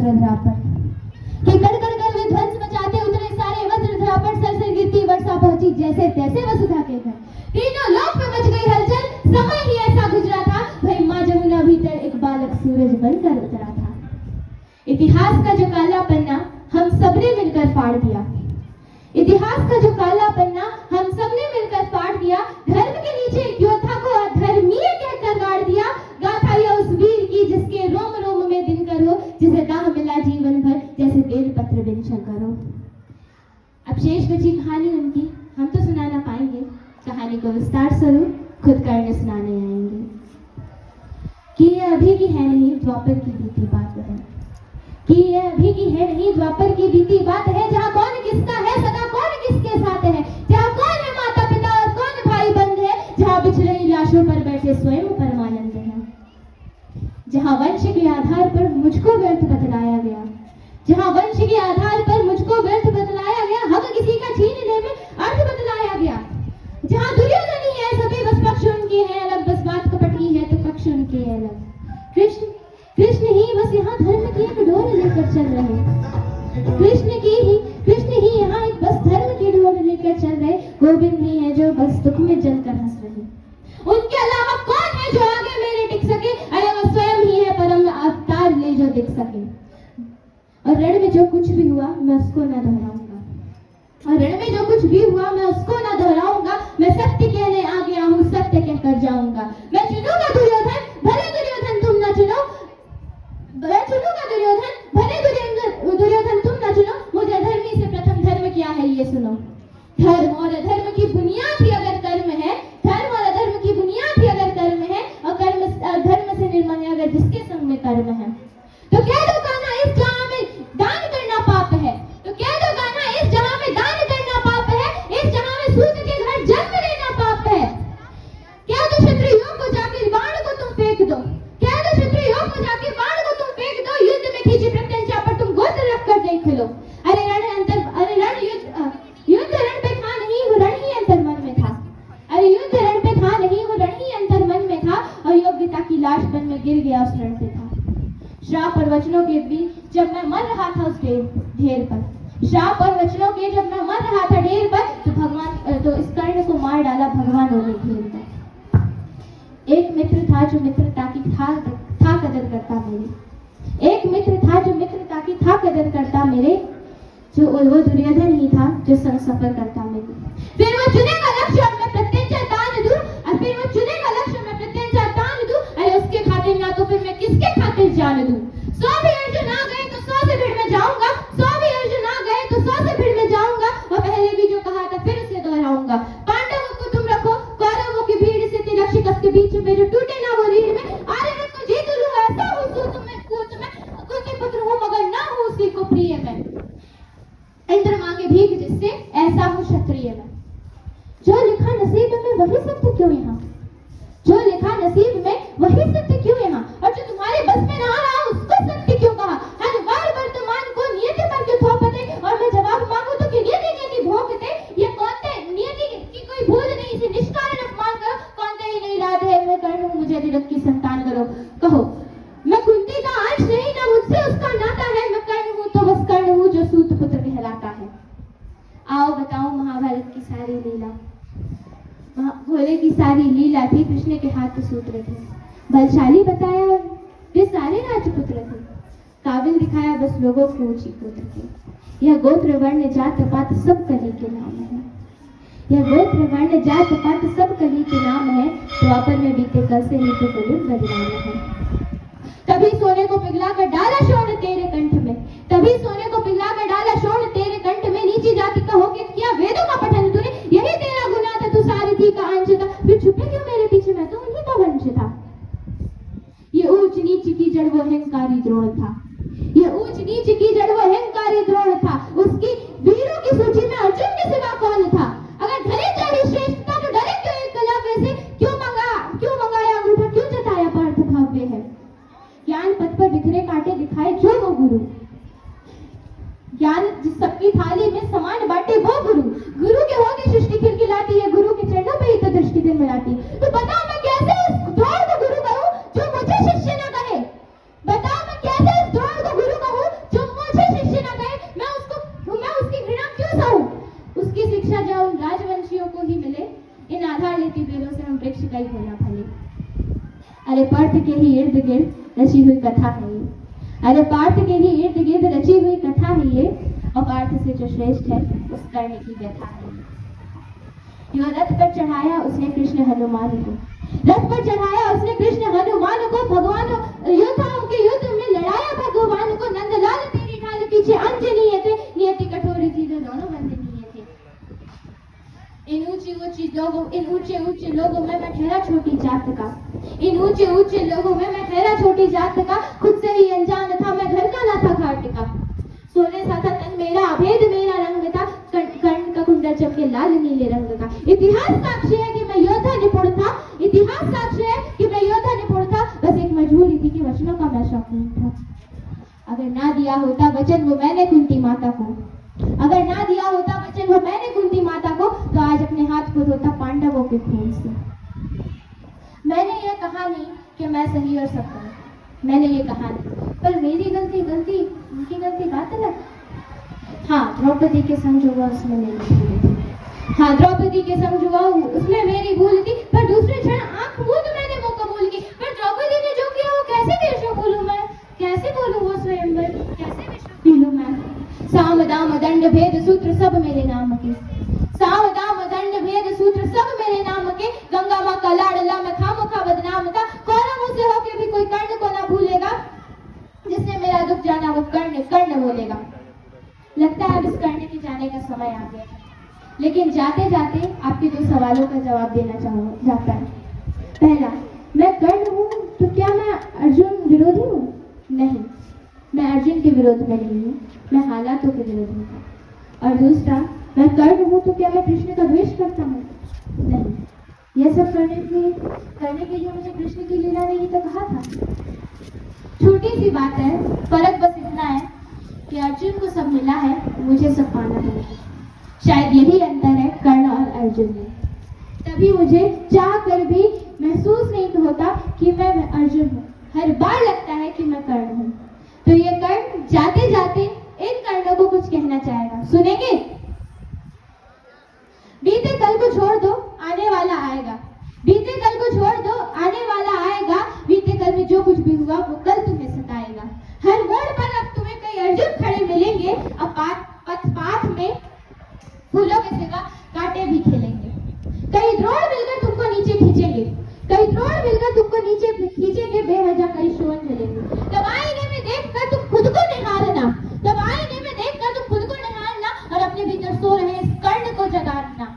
वज्रधरा पर, कि कड़ कड़ कर वे ध्वंस मचाते उतरे सारे वज्रधरा पर, सर से गिरती वर्षा पहुंची जैसे तैसे वसुधा के घर। तीनों लोक में मच गई हलचल, समय ही ऐसा गुजरा था, भाई माँ जमुना भीतर एक बालक सूरज बनकर उतरा था। इतिहास का जो काला पन्ना हम सबने मिलकर फाड़ दिया, इतिहास का जो काला पन्ना हम सबने मिलकर फाड़ दिया, धर्म के नीचे एक योद्धा को अधर्मीय कहकर गाड़ दिया। गाथा यह उस वीर की जिसके रोम रोम में दिनकर हो, जिसे दाह मिला जीवन भर जैसे बेलपत्र बिन शंकर हो। अब शेष बची कहानी उनकी, हम तो सुना ना पाएंगे, कहानी को विस्तार स्वरूप खुद करने सुनाने आएंगे। कि ये अभी की है नहीं द्वापर की बीती बात है, कि ये अभी की है नहीं द्वापर की बीती बात है, जहाँ कौन किसका है सगा कौन किसके साथ है, जहाँ कौन है माता पिता और कौन भाई बंद है, जहाँ बिछ रही लाशों पर बैठे स्वयं परमानंद है, जहाँ वंश के आधार पर मुझको व्यर्थ बतलाया गया, जहाँ वंश के आधार पर मुझको व्यर्थ बतलाया गया, हक किसी का छीनने में अर्थ बतलाया गया, जहाँ दुर्योधन ही है सभी बस पक्ष उनके हैं अलग, बस बात कपट ही है तो पक्ष उनके अलग। कृष्ण ही बस यहाँ धर्म की एक डोर लेकर चल रहे, कृष्ण ही यहाँ एक बस धर्म की डोर लेकर चल रहे, गोविंद ही है जो बस दुख में जलकर हंस रहे। उनके अलावा कौन है जो आगे मेरे टिक सके, अरे वो स्वयं ही है परम अवतार ले जो दिख सके। और रण में जो कुछ भी हुआ मैं उसको न दोहराऊंगा, और रण में जो कुछ भी हुआ मैं उसको न दोहराऊंगा, मैं सत्य कहने आ गया हूँ सत्य कहकर जाऊंगा। मैं चुनूंगा दुर्योधन भले दुर्योधन तुम न चुनो, मैं चुनूंगा दुर्योधन भले दुर्योधन तुम न चुनो, मुझे अधर्मी से प्रथम धर्म क्या है ये सुनो। धर्म और अधर्म की बुनियाद ही अगर कर्म है, धर्म और अधर्म की बुनियाद ही अगर कर्म है, और कर्म धर्म से निर्मल है अगर जिसके संग में कर्म है, तो कह दो कान्हा इस जहां में दान करना पाप है, तो कह दो कान्हा इस जहां में दान करना पाप है, इस जहां में सूत के घर जन्म लेना पाप है। कह दो क्षत्रियों को जाकर बाण को तुम फेंक दो, कह दो क्षत्रियों को जाकर बाण को तुम फेंक दो, युद्ध में खींची प्रत्यंचा पर तुम गोत्र रख कर देख लो। अरे रण युद्ध रण पे था नहीं वो रण ही अंतर मन में था, अरे युद्ध रण पे था नहीं वो रण ही अंतर मन में था, और योग्यता की लाश बन में गिर गया उस रण पे था। श्राप और वचनों के बीच जब मैं मर रहा था उस ढेर पर, श्राप और वचनों के जब मैं मर रहा था ढेर पर, तो भगवान तो इस कर्ण को मार डाला भगवानों ने घेर कर। एक मित्र था जो मित्रता की था कदर करता मेरे, एक मित्र था जो मित्रता की था कदर करता मेरे, जो वो दुर्योधन ही था जो संग सफर करता मेरे। फिर वो चुनेगा लक्ष्य और मैं प्रत्यंचा तान दूं, और फिर वो चुनेगा लक्ष्य मैं प्रत्यंचा तान दूं, अरे उसके खातिर ना तो फिर मैं किसके खातिर जान दूं। 100 भी अर्जुन आ गए तो 100 से भीड़ में जाऊंगा, 100 भी अर्जुन आ गए तो 100 से भीड़ में जाऊंगा, और पहले भी जो कहा था फिर उसे दोहराऊंगा। पांडवों को तुम रखो कौरवों की भीड़ से तिरक्षित के बीच में, जो टूटे ना वो रीढ़ में, आर्यवत को जीत लूं ऐसा हूं सूत में कूच में, कुंती पुत्र हूं मगर ना हूं उसी को प्रिय में, इंद्र मांगे भीख जिससे ऐसा हूं क्षत्रिय में। जो लिखा नसीब में वही सत्य क्यों यहाँ, जो लिखा नसीब में वही सत्य क्यों यहाँ, और जो तुम्हारे बस में ना रहा उसको सत्य क्यों कहा। हर बार वर्तमान को नियति पर क्यों थोपते, और मैं जवाब मांगू तो कि नियति भोंकते। ये कौनते नियति की कोई भूल नहीं, इसे निष्कारण अपमान करो, कौनते ही नहीं राधे है मैं कर्ण हूं मुझे तिलक की संतान करो। कहो मैं कुंती का अंश नहीं, ना मुझसे उसका नाता है, मैं कर्ण हूं तो बस कर्ण हूं जो सूत पुत्र कहलाता है। आओ बताऊं महाभारत की सारी लीला, भोले की सारी लीला थी, कृष्ण के हाथ सूत्र थे, बलशाली बताया वे सारे राजपुत्र थे, काबिल दिखाया बस लोगों को ऊंची पुत्र थे। यह गोत्र वर्ण जात पात सब कली के नाम है, यह गोत्र वर्ण जात पात सब कली के नाम है, द्वापर में बीते कल से ही तो कलयुग बदनाम है। तभी सोने को पिघला कर डाला शोण तेरे कंठ में, तभी सोने को पिघला कर डाला शोण तेरे कंठ में, नीची जाति का होके किया वेदों का पठन तूने, यही तेरा गुनाह था तू सारथी का अंश था, फिर छुपे क्यों मेरे पीछे मैं तो उन्हीं का वंश था। ये ऊंच नीच की जड़ वो अहंकारी द्रोण था, ये ऊंच नीच की जड़ वो अहंकारी द्रोण था, उसकी वीरों की सूची में अर्जुन के सिवा कौन था। अगर धरे चाहे श्रेष्ठ था तो डरे क्यों एकलव्य से, क्यों मंगाया अंगूठा क्यों जताया पार्थ भव्य है। ज्ञान पथ पर बिखरे कांटे दिखाए जो वो गुरु, ज्ञान जिस सबकी थाली में समान बांटे वो गुरु, गुरु के होगी सृष्टि खिलखिलाती है, गुरु के चरणों पे ही तो दृष्टि दिन मिलाती। तो बताओ मैं कैसे उस द्रोण को गुरु कहूं जो मुझे शिष्य न कहे, बताओ मैं कैसे उस द्रोण को गुरु कहूं इर्द गिर्द रची हुई कथा है ये। अरे पार्थ के ही इर्द गिर्द रची हुई कथा है ये, और पार्थ से जो श्रेष्ठ है उस कर्ण की व्यथा है। यो रथ पर चढ़ाया उसने कृष्ण हनुमान को, रथ पर चढ़ाया उसने कृष्ण हनुमान को, भगवान योद्धाओं के युद्ध में लड़ाया भगवान को। नंदलाल तेरी ढाल पीछे अंजनी थे, नियति कठोर थी जो दोनों वंदनीय थे। इन ऊंचे ऊंचे लोगों में मैं ठहरा छोटी जात का, इन ऊंचे ऊंचे लोगों में मैं ठहरा छोटी जात का, खुद से ही अनजान था मैं घर का ना था घाट का। सोने सा था तन मेरा, अभेद मेरा रंग था, कर्ण का कुंडल चमके लाल नीले रंग का। इतिहास साक्षी है कि मैं योद्धा निपुण था, इतिहास साक्षी है कि मैं योद्धा निपुण था, बस एक मजबूरी थी कि वचनों का मैं शौकीन था। अगर ना दिया होता वचन वो मैंने कुंती माता को, अगर ना दिया होता वचन वो मैंने कुंती माता को, तो आज अपने हाथ को धोता पांडवों के खून से। मैंने ये कहा नहीं कि मैं सही और सब गलत, मैंने ये कहा नहीं, पर मेरी गलती उनकी गलती बात अलग। हाँ, द्रौपदी के संग जो हुआ उसमें मेरी भूल थी, हाँ द्रौपदी के संग जो हुआ उसमें मेरी भूल थी, पर दूसरे क्षण आंख मूंद मैंने वो कबूल की। पर द्रौपदी ने जो किया वो कैसे विश्व बोलूं मैं, कैसे बोलूं वो स्वयंवर, कैसे विश्व पी लूं मैं। साम दाम दंड भेद सूत्र सब मेरे नाम के, साम दाम दंड भेद सूत्र सब मेरे नाम के, गंगा माँ का लाडला मैं खामोखा बदनाम था। कौरवों से होके भी कोई कर्ण को ना भूलेगा, जिसने मेरा दुख जाना वो कर्ण बोलेगा। लगता है अब इस कर्ण के जाने का समय आ गया, लेकिन जाते जाते आपके दो सवालों का जवाब देना चाहता है। पहला, मैं कर्ण हूँ तो क्या मैं अर्जुन विरोधी हूँ? नहीं, मैं अर्जुन के विरोध में नहीं हूँ, मैं हालातों के विरोध में हूँ। और दूसरा, मैं कर्ण हूँ तो क्या मैं कृष्ण का द्वेष करता हूँ? नहीं, यह सब करने के लिए मुझे कृष्ण की लीला ने ही तो कहा था। छोटी सी बात है, फर्क बस इतना है कि अर्जुन को सब मिला है, मुझे सब पाना है। शायद यही अंतर है कर्ण और अर्जुन में। तभी मुझे चाह कर भी महसूस नहीं होता कि मैं अर्जुन हूँ, हर बार लगता है कि मैं कर्ण हूँ। तो ये कर्ण जाते जाते इन कर्णों को कुछ कहना चाहेगा, सुनेंगे? बीते कल को छोड़ दो, आने वाला आएगा। बीते कल को छोड़ दो, आने वाला आएगा। बीते कल में जो कुछ भी हुआ वो कल तुम्हें सताएगा। हर मोड़ पर अब तुम्हें कई अर्जुन खड़े मिलेंगे, अब पाथ में फूलों के सिवा कांटे भी खेलेंगे। कई द्रोण मिलकर तुमको नीचे खींचेंगे, कई द्रोण मिलकर तुमको नीचे खींचेंगे, बेवजह कई शोर चलेंगे। तब आईने में देखकर तुम खुद को निहारना, तब आईने में देखकर तुम खुद को निहारना, और अपने भीतर सो रहे इस कर्ण को जगाना।